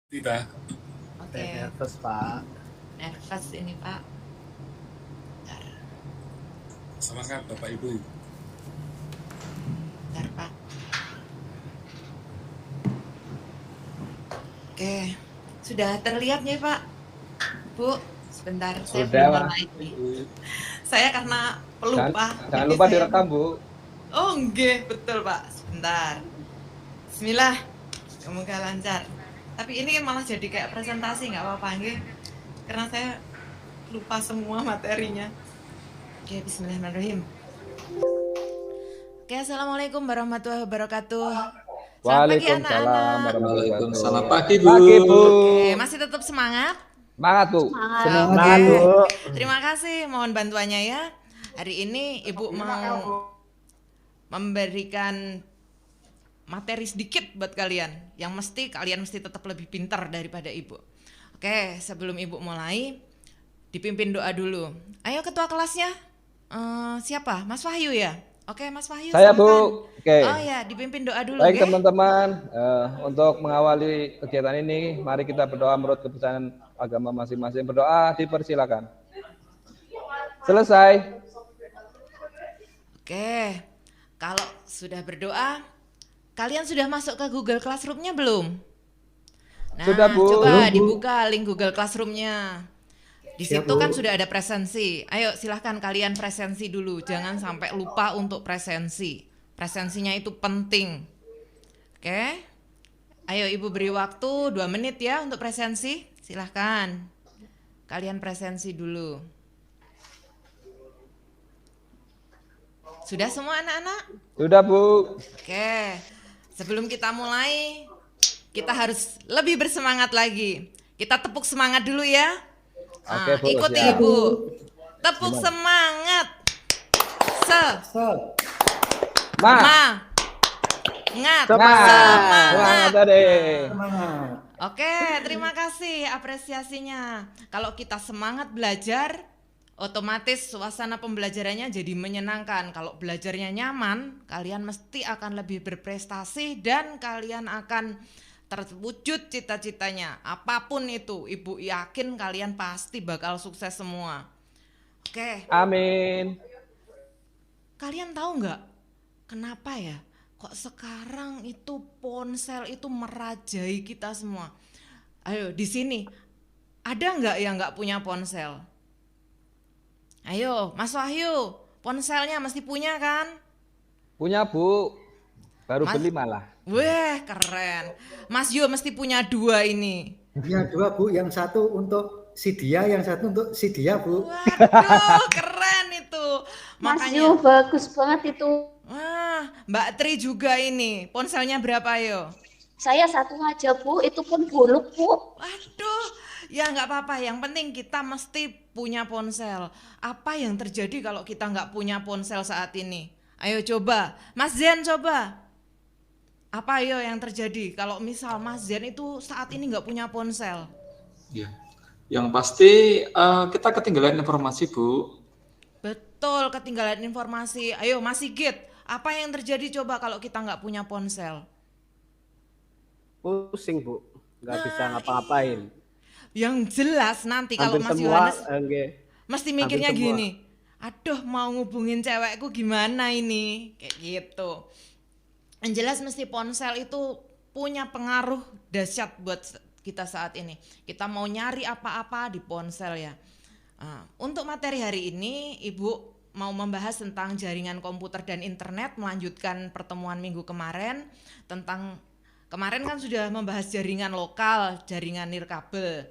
Tidak, Oke, Nervous, Pak. nervous ini Pak. Bentar, semangat Bapak Ibu. bentar Pak. Oke, sudah terlihat nih Pak. Bu, sebentar, saya Sudah, belum Pak. mulai nih. Saya karena Jangan, pelupa, jangan jadi lupa saya... direkam, Bu. Oh enggak, betul Pak. Sebentar. Bismillah, semoga lancar. Tapi ini malah jadi kayak presentasi, nggak apa-apa nggih. Karena saya lupa semua materinya. Oke, bismillahirrahmanirrahim. Oke, assalamualaikum warahmatullahi wabarakatuh. Selamat pagi Waalaikumsalam anak-anak. warahmatullahi Waalaikumsalam wabarakatuh. pagi Bu. Pagi, Bu. Oke, masih tetap semangat? Semangat, Bu. Oke, Semangat, Bu. terima kasih. Mohon bantuannya ya. Hari ini Ibu mau memberikan materi sedikit buat kalian yang kalian mesti tetap lebih pintar daripada Ibu. Oke, sebelum Ibu mulai, dipimpin doa dulu. Ayo ketua kelasnya. Siapa? Mas Wahyu ya? Oke, Mas Wahyu Saya, silakan. Bu. Oke. Oh ya, dipimpin doa dulu, Baik, nggih. teman-teman. Untuk mengawali kegiatan ini, mari kita berdoa menurut kepercayaan agama masing-masing. Berdoa, dipersilakan. Selesai. Oke, kalau sudah berdoa, kalian sudah masuk ke Google Classroom-nya belum? Nah, Sudah, Bu. coba Belum, Bu. dibuka link Google Classroom-nya. Di situ kan sudah ada presensi. Ayo silahkan kalian presensi dulu. Jangan sampai lupa untuk presensi. Presensinya itu penting. Oke. Ayo Ibu beri waktu 2 menit ya untuk presensi. Silahkan. Kalian presensi dulu. Sudah semua anak-anak? Sudah, Bu. Oke. Sebelum kita mulai, kita harus lebih bersemangat lagi. Kita tepuk semangat dulu ya. Oke, Bu. Ikuti Siap. Ibu. Tepuk semangat. Semangat. Semangat tadi. Oke, terima kasih apresiasinya. Kalau kita semangat belajar, otomatis suasana pembelajarannya jadi menyenangkan. Kalau belajarnya nyaman, kalian mesti akan lebih berprestasi dan kalian akan terwujud cita-citanya. Apapun itu, Ibu yakin kalian pasti bakal sukses semua. Oke, Amin. kalian tahu nggak kenapa ya? Kok sekarang itu ponsel itu merajai kita semua? Ayo di sini ada nggak yang nggak punya ponsel? Ayo, Mas Wahyu, ponselnya mesti punya kan? Punya, Bu. Baru Mas- beli malah. Weh, keren. Mas Yo mesti punya 2 ini. Ya, 2 Bu, yang satu untuk si dia, yang satu untuk si dia Bu. Waduh, keren itu. Mas Makanya, Yu, bagus banget itu. wah, Mbak Tri juga ini. Ponselnya berapa yo? Saya satu aja Bu, itu pun buluk Bu. Waduh, ya nggak apa-apa. Yang penting kita mesti punya ponsel. Apa yang terjadi kalau kita nggak punya ponsel saat ini? Ayo coba, Mas Zen coba. Apa yo yang terjadi kalau misal Mas Zen itu saat ini nggak punya ponsel? Ya. Yang pasti kita ketinggalan informasi Bu. Betul, ketinggalan informasi. Ayo Mas Sigit, apa yang terjadi coba kalau kita nggak punya ponsel? Pusing, Bu. Nggak bisa Nah, ngapa-ngapain. Yang jelas nanti kalau Hampir Mas semua, Yohanes nggih. mesti mikirnya Hampir semua. gini, aduh mau ngubungin cewekku gimana ini, kayak gitu. Yang jelas mesti ponsel itu punya pengaruh dahsyat buat kita saat ini. Kita mau nyari apa-apa di ponsel ya. Untuk materi hari ini, Ibu mau membahas tentang jaringan komputer dan internet, melanjutkan pertemuan minggu kemarin tentang kemarin kan sudah membahas jaringan lokal, jaringan nirkabel.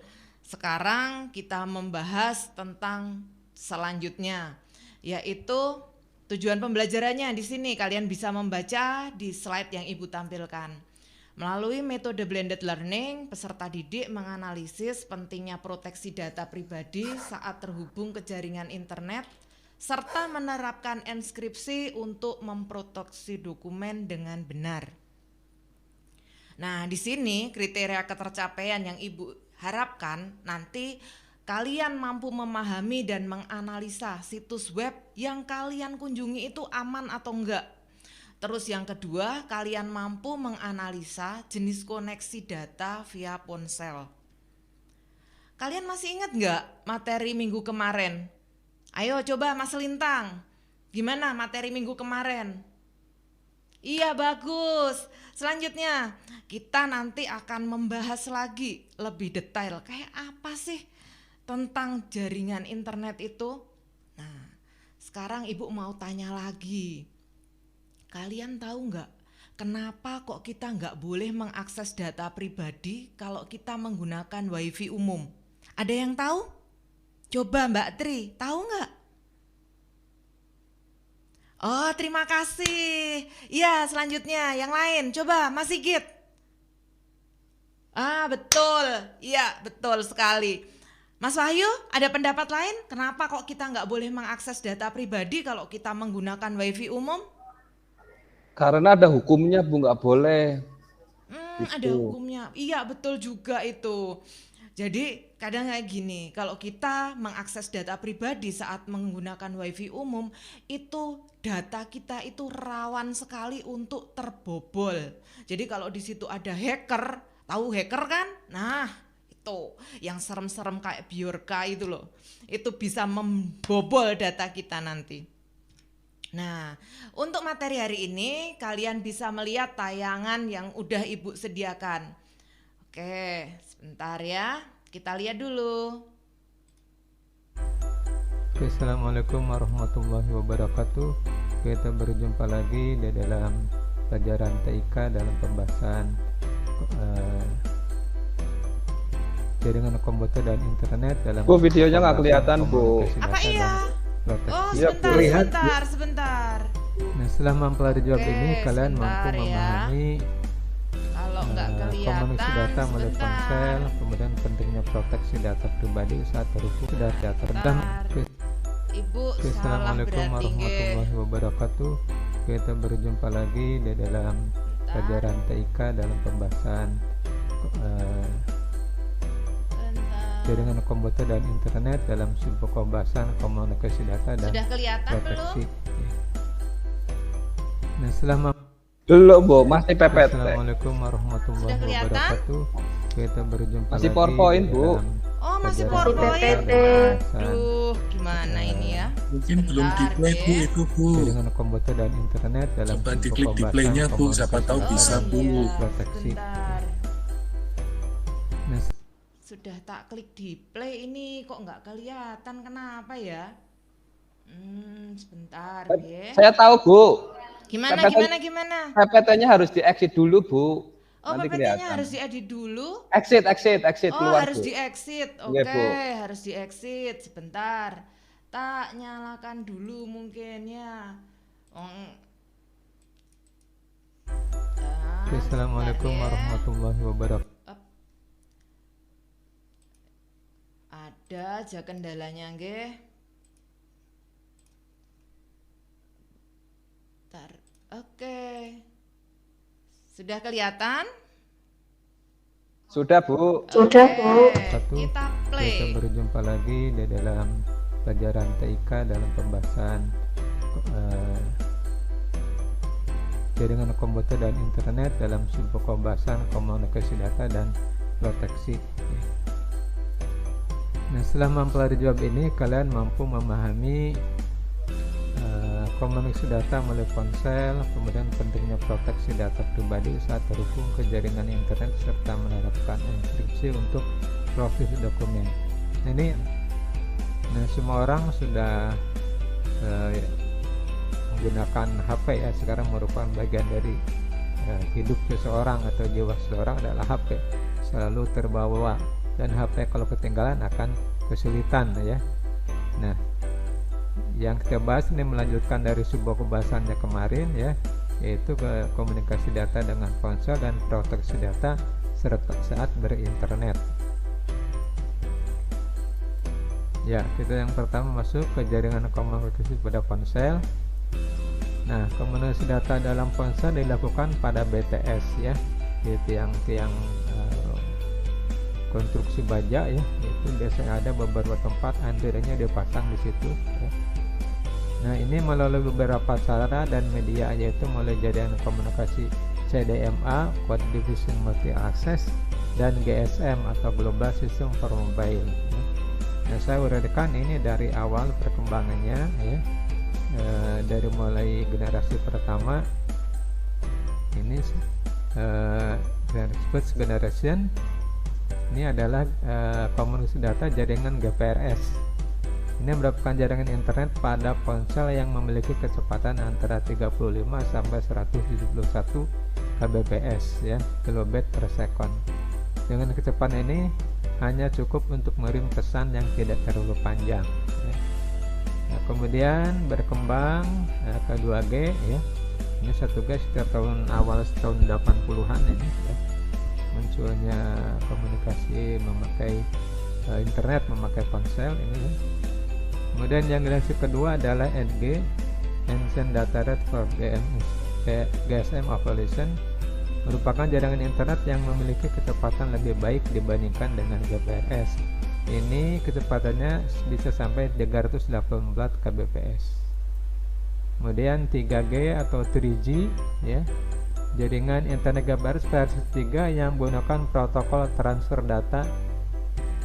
Sekarang kita membahas tentang selanjutnya, yaitu tujuan pembelajarannya. Di sini kalian bisa membaca di slide yang Ibu tampilkan. Melalui metode blended learning, peserta didik menganalisis pentingnya proteksi data pribadi saat terhubung ke jaringan internet, serta menerapkan enskripsi untuk memproteksi dokumen dengan benar. Nah, di sini kriteria ketercapaian yang Ibu harapkan nanti kalian mampu memahami dan menganalisa situs web yang kalian kunjungi itu aman atau enggak. Terus yang kedua, kalian mampu menganalisa jenis koneksi data via ponsel. Kalian masih ingat nggak materi minggu kemarin? Ayo coba Mas Lintang, gimana materi minggu kemarin? Iya bagus. Selanjutnya kita nanti akan membahas lagi lebih detail kayak apa sih tentang jaringan internet itu. Nah sekarang ibu mau tanya lagi. Kalian tahu nggak kenapa kok kita nggak boleh mengakses data pribadi kalau kita menggunakan wifi umum? Ada yang tahu? Coba Mbak Tri, tahu nggak? Oh, terima kasih. Ya, selanjutnya yang lain. Coba Mas Sigit. Ah, betul. Iya, betul sekali. Mas Wahyu, ada pendapat lain? Kenapa kok kita nggak boleh mengakses data pribadi kalau kita menggunakan wifi umum? Karena ada hukumnya Bu, nggak boleh. Ada hukumnya. Iya, betul juga itu. Jadi kadang kayak gini, kalau kita mengakses data pribadi saat menggunakan wifi umum, itu data kita itu rawan sekali untuk terbobol. Jadi kalau di situ ada hacker, tahu hacker kan? Nah itu yang serem-serem kayak Bjorka itu loh, itu bisa membobol data kita nanti. Nah untuk materi hari ini kalian bisa melihat tayangan yang udah ibu sediakan. Oke, sebentar ya, kita lihat dulu. Assalamualaikum warahmatullahi wabarakatuh. Kita berjumpa lagi di dalam pelajaran TIK dalam pembahasan jaringan komputer dan internet dalam. Bu, videonya nggak kelihatan Bu. Apa iya? Oh sebentar. Nah setelah mempelajari jawab ini kalian mampu memahami kalau nggak kelihatan komunikasi data melalui ponsel, kemudian pentingnya proteksi data pribadi saat terhubung ke data tentang. Ibu Assalamualaikum warahmatullahi wabarakatuh. Kita berjumpa lagi di dalam pelajaran TIK dalam pembahasan jaringan komputer dan internet dalam sebuah pembahasan komunikasi data dan sudah kelihatan proteksi. belum? Nah setelah Belum Bu, masih PPT. Assalamualaikum warahmatullahi wabarakatuh. Kita berjumpa Masih lagi PowerPoint, di Bu. dalam Oh masih pelajaran PowerPoint. PPT. Aduh gimana ini ya? Mungkin belum di play Bu itu Bu. jaringan komputer dan internet dalam Coba sebuah diklik di pembahasan play-nya Bu, siapa tahu komunikasi bisa data Bu. dan proteksi. Sebentar. Nah, Sudah tak klik di play ini kok nggak kelihatan, kenapa ya? Sebentar ya. Saya tahu Bu. Gimana? PPT-nya harus di-exit dulu Bu. Oh Nanti PPT-nya kelihatan. harus di-edit dulu. Exit Oh keluar harus Bu. di-exit. Iya, Oke, Bu. harus di-exit. Sebentar. Tak nyalakan dulu mungkin ya. Assalamualaikum warahmatullahi wabarakatuh. Ada aja kendalanya nggih. Oke. Sudah kelihatan? Sudah Bu. Sudah Bu. Satu, Kita play. kita berjumpa lagi di dalam pelajaran TIK dalam pembahasan jaringan komputer dan internet dalam sebuah pembahasan komunikasi data dan proteksi. Nah setelah mempelajari jawab ini kalian mampu memahami komunikasi data melalui ponsel, kemudian pentingnya proteksi data pribadi saat terhubung ke jaringan internet serta menerapkan enkripsi untuk proses dokumen. Ini semua orang sudah menggunakan HP ya, sekarang merupakan bagian dari hidup seseorang atau jiwa seseorang adalah HP, selalu terbawa, dan HP kalau ketinggalan akan kesulitan ya. Nah yang kita bahas ini melanjutkan dari sebuah pembahasannya kemarin ya, yaitu ke komunikasi data dengan ponsel dan proteksi data serta saat berinternet. Ya, kita yang pertama masuk ke jaringan komunikasi pada ponsel. Nah, komunikasi data dalam ponsel dilakukan pada BTS ya, di tiang-tiang konstruksi baja ya, itu biasanya ada beberapa tempat antenanya dipasang di situ ya. Nah, ini melalui beberapa cara dan media, yaitu mulai jaringan komunikasi CDMA, Code Division Multi Access, dan GSM atau Global System for Mobile. Nah, saya uraikan ini dari awal perkembangannya ya, dari mulai generasi pertama ini first generation ini adalah komunikasi data jaringan GPRS. Ini merupakan jaringan internet pada ponsel yang memiliki kecepatan antara 35 sampai 171 kbps ya, kilobit per second. Dengan kecepatan ini hanya cukup untuk mengirim pesan yang tidak terlalu panjang ya. Nah, kemudian berkembang ke 2G ya. Ini 1G setiap tahun awal tahun 80-an ini ya. Munculnya komunikasi memakai internet, memakai ponsel ini ya. Kemudian yang generasi kedua adalah EDG, Ancient Data Rate for GSM Evolution, merupakan jaringan internet yang memiliki kecepatan lebih baik dibandingkan dengan GPRS. Ini kecepatannya bisa sampai 384 kbps. Kemudian 3G atau 3G ya, jaringan internet GPRS versi 3 yang menggunakan protokol transfer data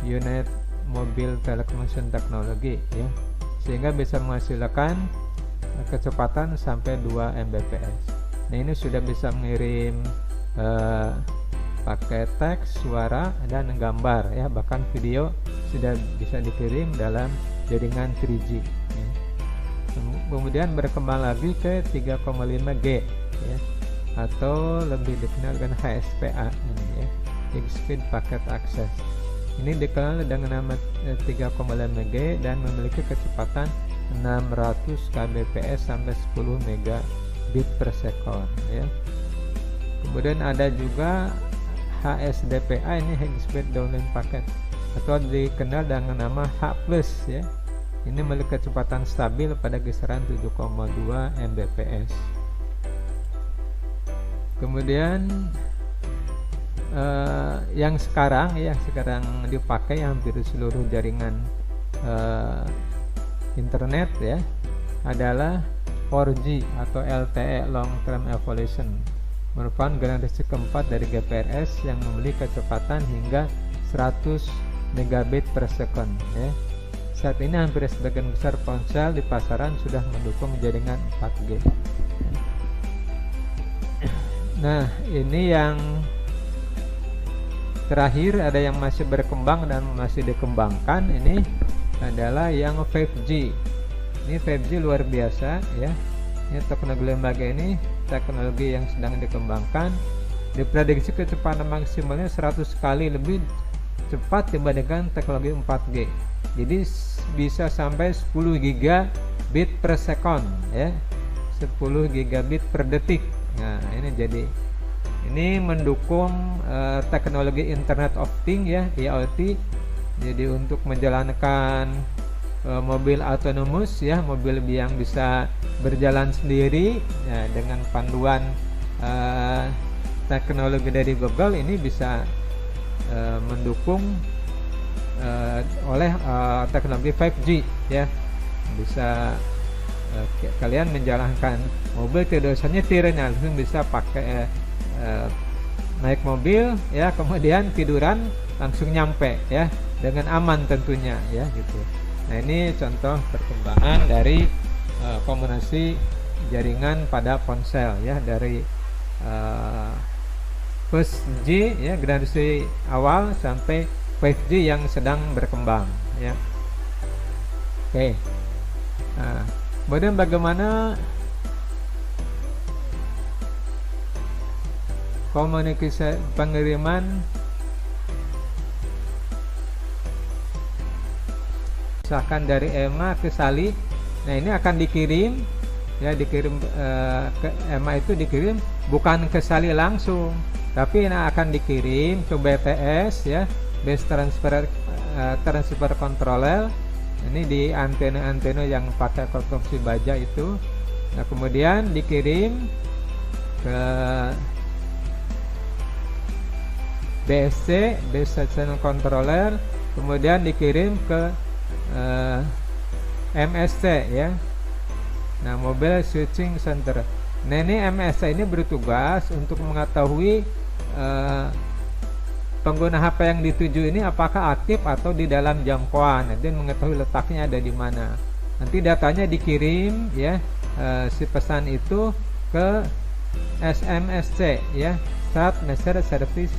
Unit Mobile Telecommunication Technology ya, sehingga bisa menghasilkan kecepatan sampai 2 Mbps. Nah, ini sudah bisa mengirim pakai teks, suara, dan gambar ya, bahkan video sudah bisa dikirim dalam jaringan 3G ya. Kemudian berkembang lagi ke 3,5G ya, atau lebih dikenal dengan HSPA ini ya, High Speed Packet Access. Ini dikenal dengan nama 3,5G dan memiliki kecepatan 600 kbps sampai 10 megabit per second ya. Kemudian ada juga HSDPA, ini High Speed Downlink Packet, atau dikenal dengan nama H+ ya. Ini memiliki kecepatan stabil pada kisaran 7,2 Mbps. Kemudian yang sekarang dipakai hampir seluruh jaringan internet ya adalah 4G atau LTE Long Term Evolution, merupakan generasi keempat dari GPRS yang memiliki kecepatan hingga 100 megabit per second ya. Saat ini hampir sebagian besar ponsel di pasaran sudah mendukung jaringan 4G. Nah, ini yang terakhir, ada yang masih berkembang dan masih dikembangkan, ini adalah yang 5G. Ini 5G luar biasa ya. Ini teknologi lembaga, ini teknologi yang sedang dikembangkan. Diprediksi kecepatan maksimalnya 100 kali lebih cepat dibandingkan teknologi 4G. Jadi bisa sampai 10 gigabit per second ya. 10 gigabit per detik. Nah, ini mendukung teknologi Internet of Things ya, IoT. Jadi untuk menjalankan mobil autonomous ya, mobil yang bisa berjalan sendiri ya, dengan panduan teknologi dari Google, ini bisa mendukung oleh teknologi 5G ya. Bisa kalian menjalankan mobil tidak usah nyetirnya, langsung bisa pakai naik mobil ya, kemudian tiduran langsung nyampe ya, dengan aman tentunya ya gitu. Nah, ini contoh perkembangan dari komunikasi jaringan pada ponsel ya, dari first G ya, generasi awal, sampai 5G yang sedang berkembang ya. Oke. Nah, kemudian bagaimana komunikasi pengiriman misalkan dari EMA ke SALI. Nah, ini akan dikirim ya, ke EMA itu dikirim bukan ke SALI langsung, tapi ini akan dikirim ke BTS ya, Base Transfer Controller. Ini di antena-antena yang pakai konstruksi baja itu. Nah, kemudian dikirim ke BSC, Base Station Controller, kemudian dikirim ke MSC ya, Nah, Mobile Switching Center. Nah, ini MSC ini bertugas untuk mengetahui pengguna HP yang dituju ini apakah aktif atau di dalam jangkauan, dan mengetahui letaknya ada di mana. Nanti datanya dikirim ya, si pesan itu ke SMSC ya, Start Message Service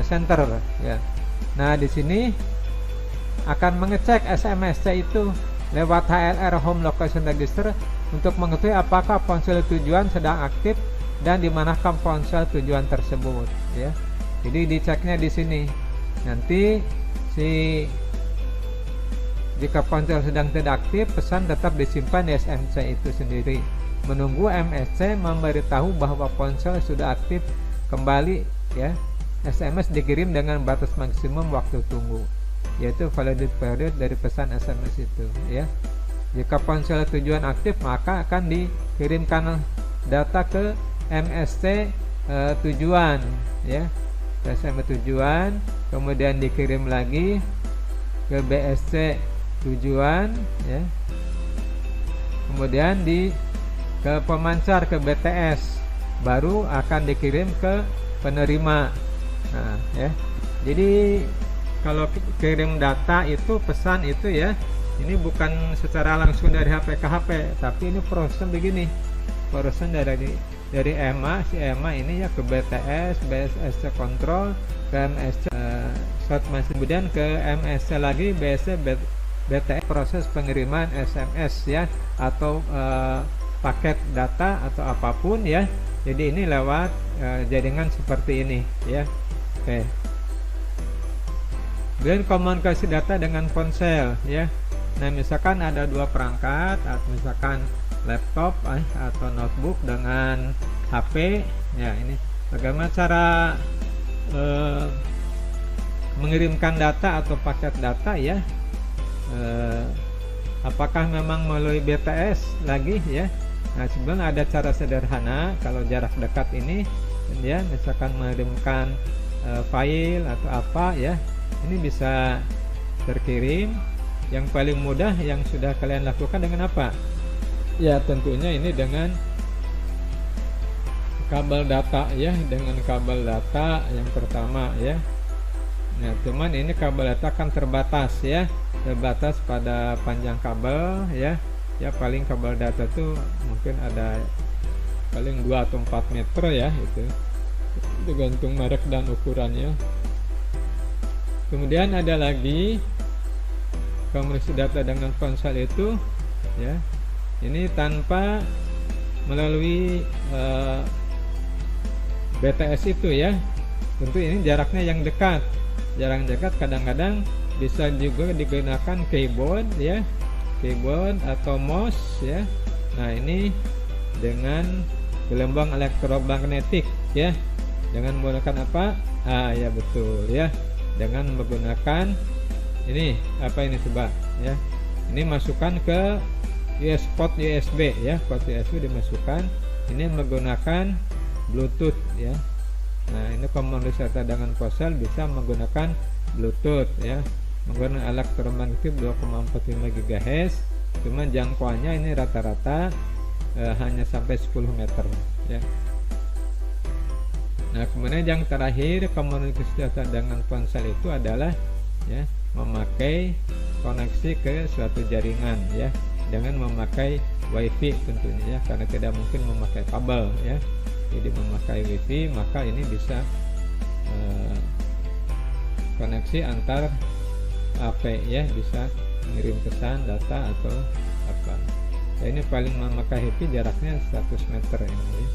Center ya. Nah, di sini akan mengecek SMSC itu lewat HLR Home Location Register untuk mengetahui apakah ponsel tujuan sedang aktif dan dimanakah ponsel tujuan tersebut ya. Jadi diceknya di sini. Nanti jika ponsel sedang tidak aktif, pesan tetap disimpan di SMC itu sendiri. Menunggu MSC memberitahu bahwa ponsel sudah aktif kembali ya. SMS dikirim dengan batas maksimum waktu tunggu, yaitu validity period dari pesan SMS itu ya. Jika ponsel tujuan aktif, maka akan dikirimkan data ke MSC tujuan ya. SMS tujuan, kemudian dikirim lagi ke BSC tujuan ya. Kemudian ke pemancar, ke BTS, baru akan dikirim ke penerima. Nah ya, jadi kalau kirim data itu, pesan itu ya, ini bukan secara langsung dari HP ke HP, tapi ini prosesnya begini. Prosesnya dari EMA, si EMA ini ya ke BTS, BSC Control, ke MSC kemudian ke MSC lagi, BSC, BTS, proses pengiriman SMS ya, atau paket data atau apapun ya. Jadi ini lewat jaringan seperti ini ya. Oke. Kemudian komunikasi data dengan ponsel ya. Nah, misalkan ada dua perangkat, misalkan laptop atau notebook dengan HP ya. Ini bagaimana cara mengirimkan data atau paket data ya. Apakah memang melalui BTS lagi ya. Nah, sebenarnya ada cara sederhana kalau jarak dekat ini ya, misalkan mengirimkan file atau apa ya, ini bisa terkirim. Yang paling mudah yang sudah kalian lakukan dengan apa? Ya, tentunya ini dengan kabel data ya, dengan kabel data yang pertama ya. Nah, cuman ini kabel data kan terbatas ya, terbatas pada panjang kabel ya. Ya, paling kabel data tuh mungkin ada paling 2 atau 4 meter ya, itu tergantung merek dan ukurannya. Kemudian ada lagi komunikasi data dengan ponsel itu ya, ini tanpa melalui BTS itu ya. Tentu ini jaraknya yang dekat. Jarak dekat kadang-kadang bisa juga digunakan keyboard ya, keyboard atau mouse ya. Nah, ini dengan gelombang elektromagnetik ya. Dengan menggunakan apa? Ya betul ya. Dengan menggunakan ini apa ini coba ya. Ini masukkan ke port USB ya, port USB dimasukkan. Ini menggunakan Bluetooth ya. Nah, ini komunikasi data dengan ponsel bisa menggunakan Bluetooth ya, menggunakan elektromagnetik 2,45 GHz. Cuman jangkauannya ini rata-rata hanya sampai 10 meter ya. Nah, kemudian yang terakhir komunikasi data dengan ponsel itu adalah ya, memakai koneksi ke suatu jaringan ya, dengan memakai WiFi tentunya ya, karena tidak mungkin memakai kabel ya. Jadi memakai WiFi, maka ini bisa koneksi antar HP ya, bisa mengirim pesan, data atau apa. Ya, ini paling memakai WiFi jaraknya 100 meter ini ya.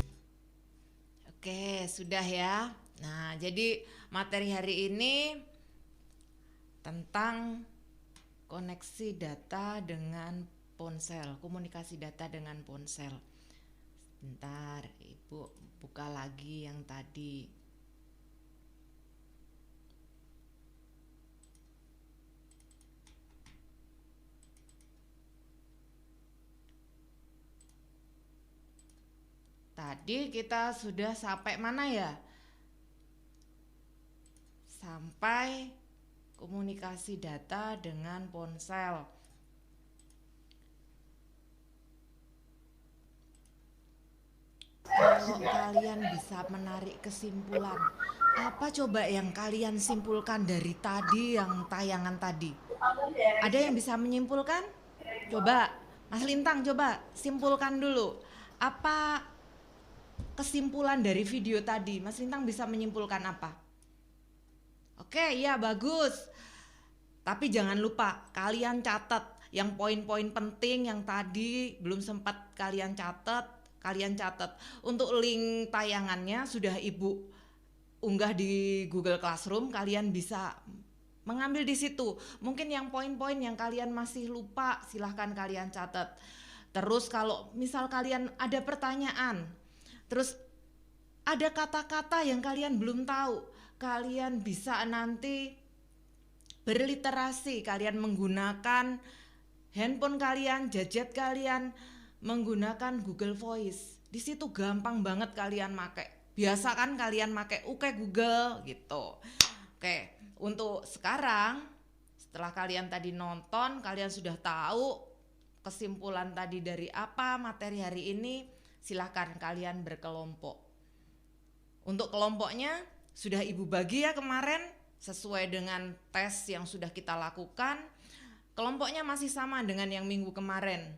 Oke, sudah ya. Nah, jadi materi hari ini tentang koneksi data dengan ponsel, komunikasi data dengan ponsel. Bentar, Ibu buka lagi yang tadi. Tadi kita sudah sampai mana ya? Sampai komunikasi data dengan ponsel. kalau kalian bisa menarik kesimpulan, apa coba yang kalian simpulkan dari tadi yang tayangan tadi? Ada yang bisa menyimpulkan? Coba, Mas Lintang coba simpulkan dulu. Apa kesimpulan dari video tadi? Mas Lintang bisa menyimpulkan apa? Oke, ya bagus. Tapi jangan lupa kalian catat yang poin-poin penting yang tadi belum sempat kalian catat. Untuk link tayangannya sudah Ibu unggah di Google Classroom, kalian bisa mengambil di situ. Mungkin yang poin-poin yang kalian masih lupa, silahkan kalian catat. Terus kalau misal kalian ada pertanyaan, terus ada kata-kata yang kalian belum tahu, kalian bisa nanti berliterasi, kalian menggunakan handphone kalian, gadget kalian, menggunakan Google Voice. Di situ gampang banget kalian pakai. Biasa kan kalian pakai Google gitu. Oke, untuk sekarang setelah kalian tadi nonton, kalian sudah tahu kesimpulan tadi dari apa materi hari ini, silahkan kalian berkelompok. Untuk kelompoknya sudah Ibu bagi ya kemarin sesuai dengan tes yang sudah kita lakukan. Kelompoknya masih sama dengan yang minggu kemarin.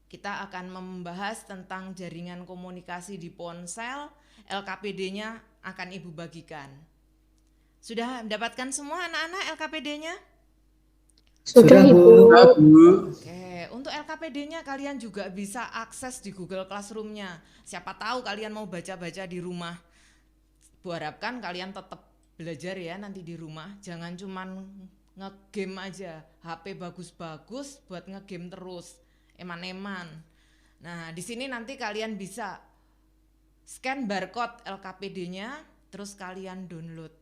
Kita akan membahas tentang jaringan komunikasi di ponsel, LKPD-nya akan Ibu bagikan. Sudah mendapatkan semua anak-anak LKPD-nya? Sudah, Ibu. Oke, untuk LKPD-nya kalian juga bisa akses di Google Classroom-nya. Siapa tahu kalian mau baca-baca di rumah. Bu harapkan kalian tetap belajar ya nanti di rumah. Jangan cuman nge-game aja, HP bagus-bagus buat nge-game terus. Eman-eman. Nah, di sini nanti kalian bisa scan barcode LKPD-nya, terus kalian download.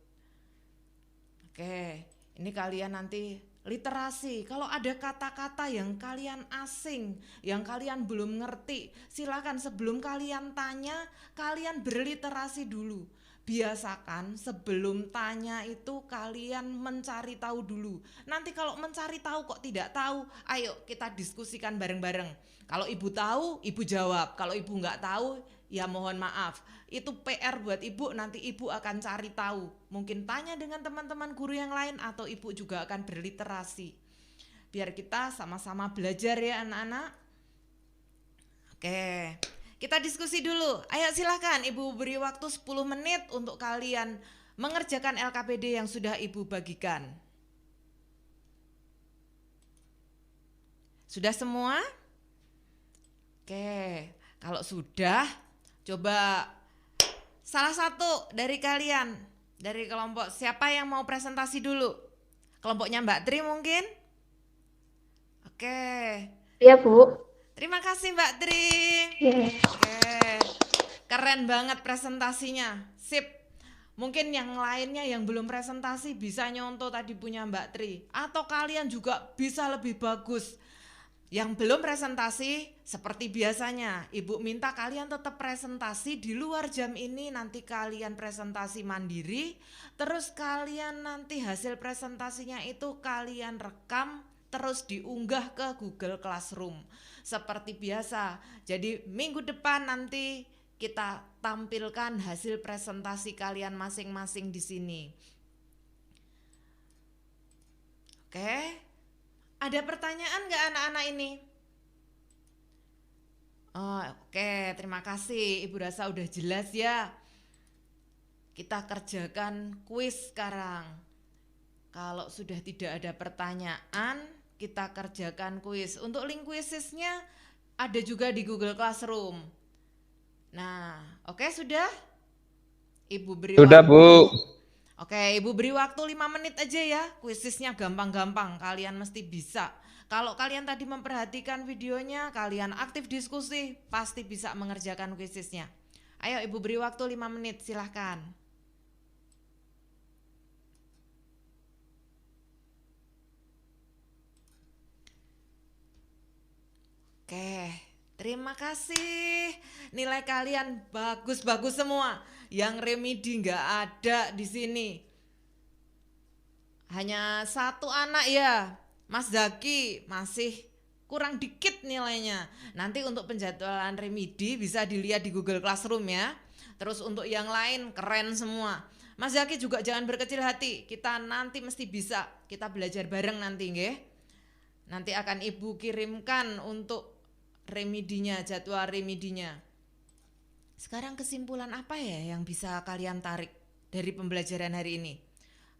Oke, ini kalian nanti literasi. Kalau ada kata-kata yang kalian asing, yang kalian belum ngerti, silakan sebelum kalian tanya, kalian berliterasi dulu. Biasakan sebelum tanya itu kalian mencari tahu dulu. Nanti kalau mencari tahu kok tidak tahu, ayo kita diskusikan bareng-bareng. Kalau Ibu tahu, Ibu jawab. Kalau Ibu nggak tahu, ya mohon maaf. Itu PR buat Ibu, nanti Ibu akan cari tahu. Mungkin tanya dengan teman-teman guru yang lain atau Ibu juga akan berliterasi. Biar kita sama-sama belajar ya anak-anak. Oke. Kita diskusi dulu. Ayo silahkan Ibu beri waktu 10 menit untuk kalian mengerjakan LKPD yang sudah Ibu bagikan. Sudah semua? Oke, kalau sudah, coba salah satu dari kalian, dari kelompok siapa yang mau presentasi dulu? Kelompoknya Mbak Tri mungkin? Oke. Iya, Bu. Terima kasih Mbak Tri. Oke, keren banget presentasinya, sip. Mungkin yang lainnya yang belum presentasi bisa nyontoh tadi punya Mbak Tri. Atau kalian juga bisa lebih bagus. Yang belum presentasi seperti biasanya, Ibu minta kalian tetap presentasi di luar jam ini. Nanti kalian presentasi mandiri. Terus kalian nanti hasil presentasinya itu kalian rekam, terus diunggah ke Google Classroom. Seperti biasa, jadi minggu depan nanti kita tampilkan hasil presentasi kalian masing-masing di sini. Oke, ada pertanyaan nggak anak-anak ini? Oh, oke, terima kasih Ibu rasa udah jelas ya. Kita kerjakan kuis sekarang. Kalau sudah tidak ada pertanyaan, kita kerjakan kuis. Untuk link kuisnya ada juga di Google Classroom. Nah, oke sudah? Ibu beri Sudah, waktu. Bu. Oke, Ibu beri waktu 5 menit aja ya. Kuisnya gampang-gampang, kalian mesti bisa. Kalau kalian tadi memperhatikan videonya, kalian aktif diskusi, pasti bisa mengerjakan kuisnya. Ayo Ibu beri waktu 5 menit, silahkan. Oke, terima kasih. Nilai kalian bagus-bagus semua. Yang remedi nggak ada di sini. Hanya satu anak ya, Mas Zaki masih kurang dikit nilainya. Nanti untuk penjadwalan remedi bisa dilihat di Google Classroom ya. Terus untuk yang lain keren semua. Mas Zaki juga jangan berkecil hati. Kita nanti mesti bisa. Kita belajar bareng nanti nggih. Nanti akan Ibu kirimkan untuk remedinya, jadwal remedinya. Sekarang kesimpulan apa ya yang bisa kalian tarik dari pembelajaran hari ini?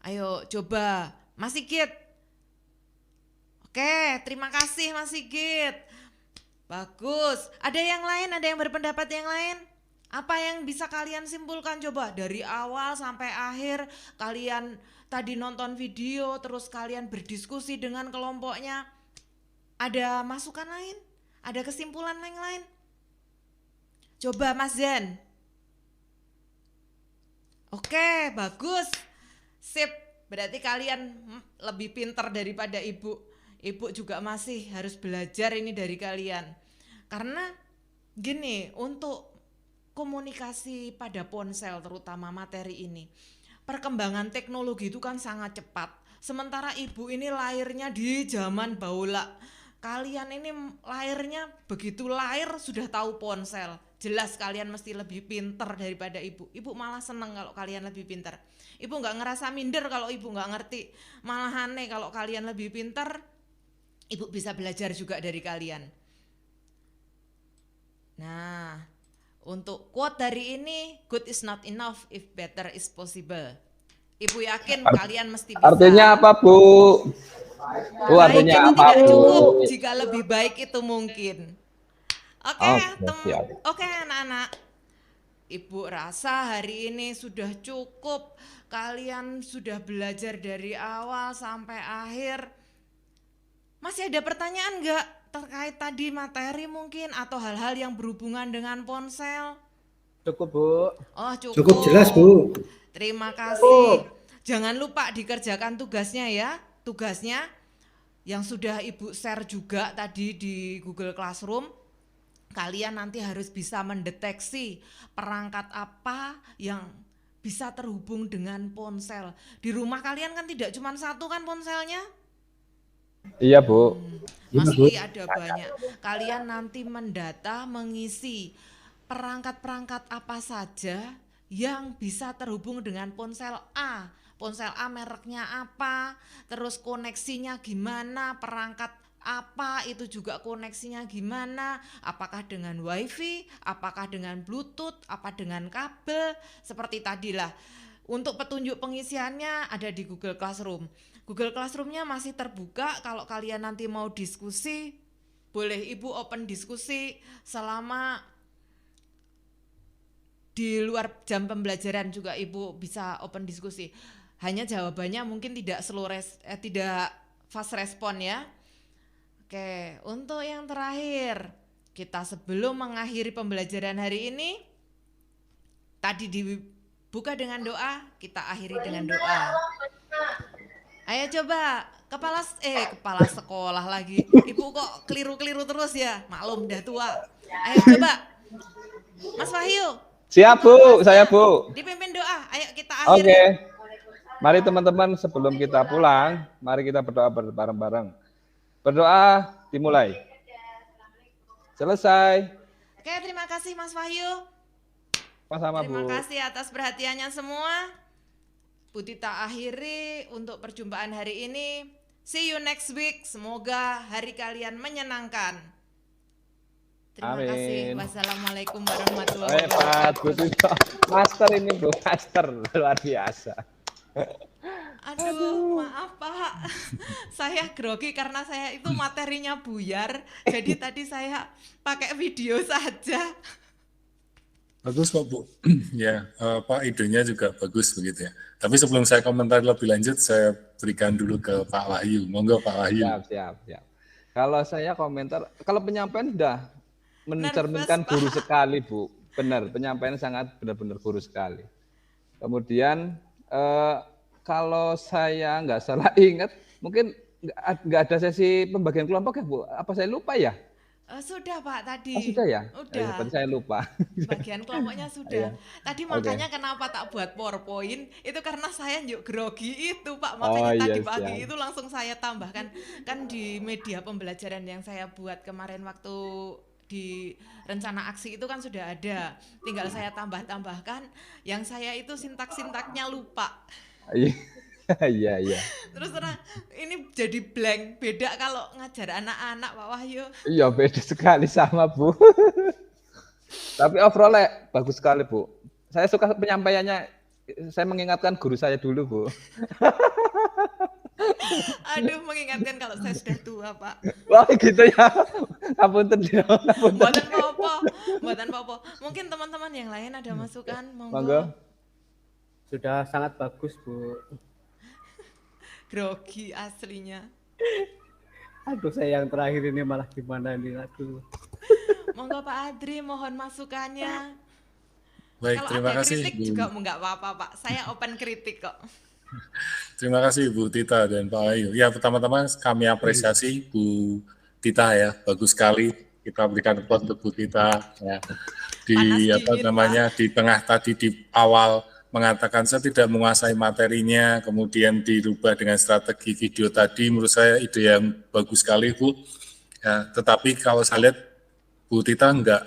Ayo coba Mas Sigit. Oke, terima kasih Mas Sigit. Bagus. Ada yang lain? Ada yang berpendapat yang lain? Apa yang bisa kalian simpulkan coba dari awal sampai akhir? Kalian tadi nonton video, terus kalian berdiskusi dengan kelompoknya. Ada masukan lain? Ada kesimpulan yang lain? Coba Mas Zen. Oke, bagus. Sip. Berarti kalian lebih pintar daripada Ibu. Ibu juga masih harus belajar ini dari kalian. Karena gini, untuk komunikasi pada ponsel terutama materi ini, perkembangan teknologi itu kan sangat cepat. Sementara Ibu ini lahirnya di zaman baula. Kalian ini lahirnya begitu lahir sudah tahu ponsel. Jelas kalian mesti lebih pintar daripada Ibu. Ibu malah seneng kalau kalian lebih pintar. Ibu gak ngerasa minder kalau Ibu gak ngerti. Malah aneh kalau kalian lebih pintar, Ibu bisa belajar juga dari kalian. Nah, untuk quote dari ini, good is not enough if better is possible. Ibu yakin kalian mesti bisa. Artinya apa, Bu? Bu, Baik artinya itu apa, tidak Bu? cukup jika lebih baik itu mungkin. Oke, siap. oke anak-anak. Ibu rasa hari ini sudah cukup. Kalian sudah belajar dari awal sampai akhir. Masih ada pertanyaan nggak terkait tadi materi mungkin atau hal-hal yang berhubungan dengan ponsel? Cukup, Bu. Oh, cukup. Cukup jelas, Bu. Terima kasih. Jangan lupa dikerjakan tugasnya ya. Tugasnya yang sudah Ibu share juga tadi di Google Classroom. Kalian nanti harus bisa mendeteksi perangkat apa yang bisa terhubung dengan ponsel. Di rumah kalian kan tidak cuma satu kan ponselnya? Iya, Bu. Masih ada banyak. Kalian nanti mendata, mengisi perangkat-perangkat apa saja yang bisa terhubung dengan ponsel A. Ponsel A mereknya apa, terus koneksinya gimana, perangkat apa itu juga koneksinya gimana, apakah dengan wifi, apakah dengan bluetooth, apa dengan kabel, seperti tadilah. Untuk petunjuk pengisiannya ada di Google Classroom. Google Classroom-nya masih terbuka, kalau kalian nanti mau diskusi, boleh Ibu open diskusi selama di luar jam pembelajaran juga Ibu bisa open diskusi. Hanya jawabannya mungkin tidak tidak fast respon ya. Oke, untuk yang terakhir, kita sebelum mengakhiri pembelajaran hari ini, tadi dibuka dengan doa, kita akhiri dengan doa. Ayo coba, kepala sekolah lagi. Ibu kok keliru-keliru terus ya, maklum udah tua. Ayo coba, Mas Wahyu. Siap, Bu. Saya, Bu. Dipimpin doa, ayo kita akhiri. Oke. Mari teman-teman sebelum kita pulang, mari kita berdoa bareng-bareng. Berdoa dimulai. Selesai. Oke, terima kasih Mas Wahyu. Sama-sama, Terima Bu. kasih atas perhatiannya semua. Bu Tita akhiri untuk perjumpaan hari ini. See you next week. Semoga hari kalian menyenangkan. Terima Amin. kasih. Wassalamualaikum warahmatullahi Hebat, Bu wabarakatuh. Tito. Master ini, Bu. Master. Luar biasa. Aduh, maaf Pak. Saya grogi karena saya itu materinya buyar. Jadi tadi saya pakai video saja. Bagus kok, Bu. Ya, Pak, idenya juga bagus begitu ya. Tapi sebelum saya komentar lebih lanjut, saya berikan dulu ke Pak Wahyu. Monggo Pak Wahyu. Siap. Kalau saya komentar, kalau penyampaian sudah mencerminkan Nervous, guru Pak. sekali, Bu. Benar, penyampaian sangat benar-benar guru sekali. Kemudian kalau saya nggak salah ingat, mungkin nggak ada sesi pembagian kelompok ya, Bu? Apa saya lupa ya? Sudah Pak tadi. Oh sudah ya? Udah. Berarti saya lupa. Bagian kelompoknya sudah. Iya. Tadi Oke. makanya kenapa tak buat PowerPoint itu karena saya yuk grogi itu Pak. Oh Makanya iya tadi pagi siap. itu langsung saya tambahkan kan di media pembelajaran yang saya buat kemarin waktu di rencana aksi itu kan sudah ada. Tinggal saya tambah-tambahkan yang saya itu sintak-sintaknya lupa. Iya. Iya, iya. Terus terang ini jadi blank. Beda kalau ngajar anak-anak Pak Wahyu. Iya, beda sekali sama, Bu. Tapi overall bagus sekali, Bu. Saya suka penyampaiannya. Saya mengingatkan guru saya dulu, Bu. Aduh, mengingatkan kalau saya sudah tua, Pak. Wah, gitu ya. Ngapunten ya. Buatan apa? Buatan apa? Mungkin teman-teman yang lain ada masukan, Monggo. Sudah sangat bagus, Bu. Grogi aslinya. Aduh, saya yang terakhir ini malah gimana ini, aduh. Monggo Pak Adri, mohon masukannya. Baik, Kalau terima ada kasih kritik Bu. juga nggak apa-apa Pak. Saya open kritik kok. Terima kasih Bu Tita dan Pak Ayu. Ya, pertama-tama kami apresiasi Bu Tita ya, bagus sekali. Kita berikan applause untuk Bu Tita ya. Di Panas apa dingin, namanya di tengah tadi di awal mengatakan saya tidak menguasai materinya, kemudian dirubah dengan strategi video tadi, menurut saya ide yang bagus sekali Bu. Ya, tetapi kalau saya lihat Bu Tita enggak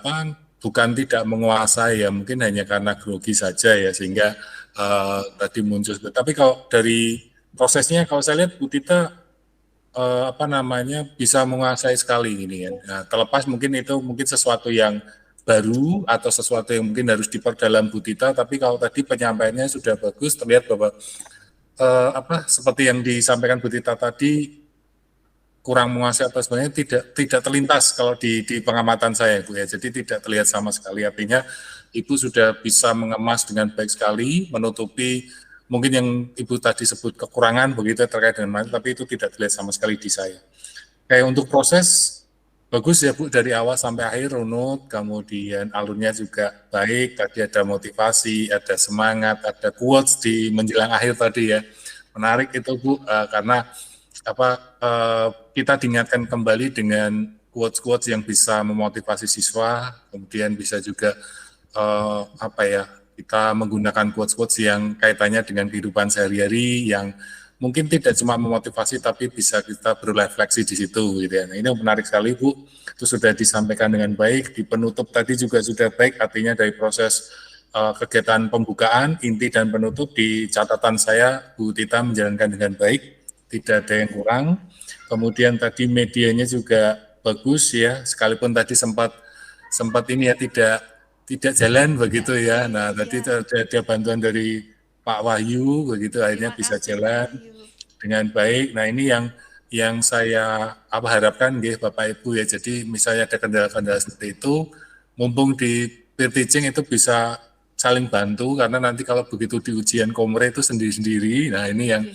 apa, bukan tidak menguasai ya, mungkin hanya karena grogi saja ya, sehingga tadi muncul. Tapi kalau dari prosesnya, kalau saya lihat Bu Tita apa namanya bisa menguasai sekali ini ya. Nah, terlepas mungkin itu mungkin sesuatu yang baru atau sesuatu yang mungkin harus diperdalam Bu Tita, tapi kalau tadi penyampaiannya sudah bagus, terlihat bahwa apa seperti yang disampaikan Bu Tita tadi kurang menguasai atau sebenarnya tidak terlintas kalau di pengamatan saya Bu ya. Jadi tidak terlihat sama sekali, artinya Ibu sudah bisa mengemas dengan baik sekali, menutupi mungkin yang Ibu tadi sebut kekurangan begitu terkait dengan materi, tapi itu tidak terlihat sama sekali di saya. Kayak untuk proses bagus ya Bu, dari awal sampai akhir runut, kemudian alurnya juga baik, tadi ada motivasi, ada semangat, ada quotes di menjelang akhir tadi ya. Menarik itu Bu, karena apa kita diingatkan kembali dengan quotes-quotes yang bisa memotivasi siswa, kemudian bisa juga apa ya, kita menggunakan quotes-quotes yang kaitannya dengan kehidupan sehari-hari yang mungkin tidak cuma memotivasi tapi bisa kita berrefleksi di situ gitu ya. Nah, ini menarik sekali Bu, itu sudah disampaikan dengan baik, di penutup tadi juga sudah baik, artinya dari proses kegiatan pembukaan, inti dan penutup di catatan saya Bu Tita menjalankan dengan baik, tidak ada yang kurang. Kemudian tadi medianya juga bagus ya, sekalipun tadi sempat ini ya tidak jalan begitu ya. Nah, tadi ada bantuan dari Pak Wahyu begitu, akhirnya bisa jalan dengan baik. Nah, ini yang saya harapkan nggih Bapak Ibu ya. Jadi misalnya ada kendala-kendala seperti itu, mumpung di peer teaching itu bisa saling bantu, karena nanti kalau begitu di ujian komre itu sendiri-sendiri. Nah, ini yang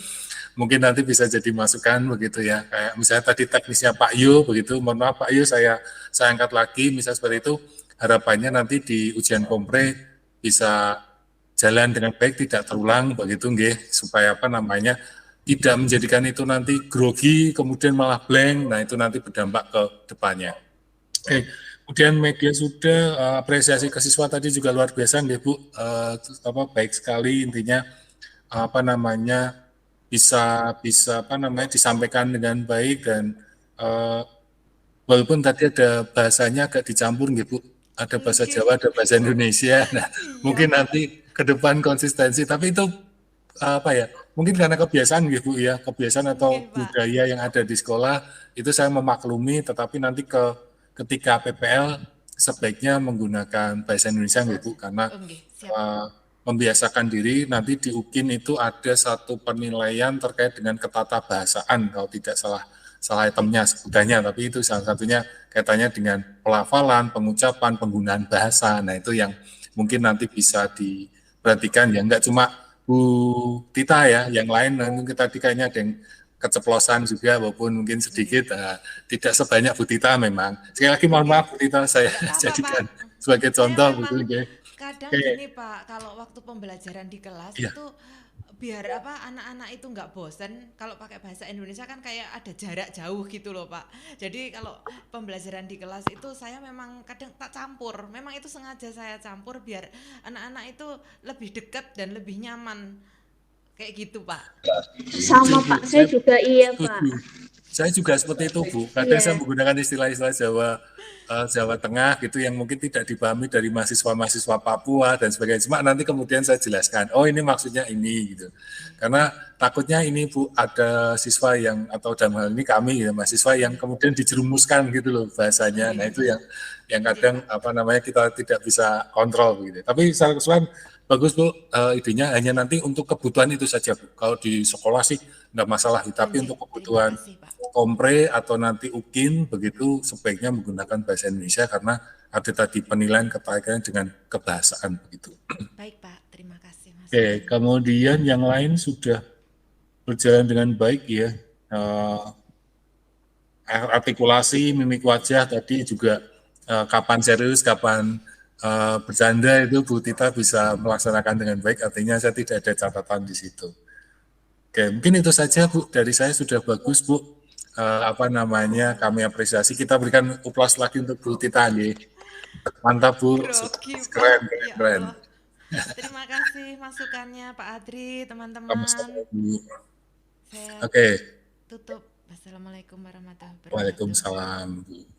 mungkin nanti bisa jadi masukan begitu ya. Kayak misalnya tadi teknisnya Pak Yu begitu, mohon maaf Pak Yu saya angkat lagi misalnya seperti itu. Harapannya nanti di ujian kompre bisa jalan dengan baik, tidak terulang begitu nggih, supaya apa namanya tidak menjadikan itu nanti grogi kemudian malah blank. Nah, itu nanti berdampak ke depannya. Oke. Kemudian media sudah apresiasi ke siswa tadi juga luar biasa nggih Bu, baik sekali, intinya apa namanya bisa apa namanya disampaikan dengan baik, dan walaupun tadi ada bahasanya agak dicampur nggih Bu, ada bahasa Jawa, ada bahasa Indonesia. Nah, mungkin nanti ke depan konsistensi, tapi itu apa ya, mungkin karena kebiasaan gitu Bu ya, kebiasaan atau budaya yang ada di sekolah, itu saya memaklumi, tetapi nanti ketika PPL sebaiknya menggunakan bahasa Indonesia gitu Bu, karena membiasakan diri. Nanti di UKIN itu ada satu penilaian terkait dengan ketatabahasaan, kalau tidak salah itemnya sebutannya, tapi itu salah satunya kaitannya dengan pelafalan, pengucapan, penggunaan bahasa. Nah, itu yang mungkin nanti bisa diperhatikan ya, enggak cuma Bu Tita ya, yang lain mungkin tadi kayaknya ada yang keceplosan juga, walaupun mungkin sedikit, tidak sebanyak Bu Tita memang. Sekali lagi mohon maaf Bu Tita, saya jadikan sebagai contoh. Kadang gini Pak, kalau waktu pembelajaran di kelas itu biar apa anak-anak itu nggak bosen kalau pakai bahasa Indonesia kan kayak ada jarak jauh gitu loh Pak. Jadi kalau pembelajaran di kelas itu saya memang kadang tak campur. Memang itu sengaja saya campur biar anak-anak itu lebih dekat dan lebih nyaman. Kayak gitu Pak. Sama Setuju, Pak, saya juga iya Pak. setuju. Saya juga seperti itu Bu. Kadang Iya. saya menggunakan istilah-istilah Jawa Tengah gitu yang mungkin tidak dipahami dari mahasiswa-mahasiswa Papua dan sebagainya. Cuma nanti kemudian saya jelaskan, oh ini maksudnya ini gitu. Karena takutnya ini Bu ada siswa yang atau dalam hal ini kami ya mahasiswa yang kemudian dijerumuskan gitu loh bahasanya. Nah itu yang kadang apa namanya kita tidak bisa kontrol gitu. Tapi secara keseluruhan bagus Bu, idenya hanya nanti untuk kebutuhan itu saja Bu. Kalau di sekolah sih enggak masalah, tapi untuk kebutuhan Terima kasih Pak. kompre atau nanti UKIN begitu sebaiknya menggunakan bahasa Indonesia karena ada tadi penilaian keterkaitan dengan kebahasaan begitu. Baik Pak, terima kasih Mas. Oke, kemudian yang lain sudah berjalan dengan baik ya. Artikulasi, mimik wajah tadi juga kapan serius, kapan bercanda itu Bu Tita bisa melaksanakan dengan baik. Artinya saya tidak ada catatan di situ. Oke, mungkin itu saja Bu. Dari saya sudah bagus Bu. Apa namanya kami apresiasi. Kita berikan uplas lagi untuk Bu Tita nih. Mantap Bu. Grogi, Pak. Keren, Ya keren. Allah. Terima kasih masukannya Pak Adri, teman-teman. Sama-sama Bu. Saya Oke, tutup. Wassalamualaikum warahmatullahi wabarakatuh. Waalaikumsalam Bu.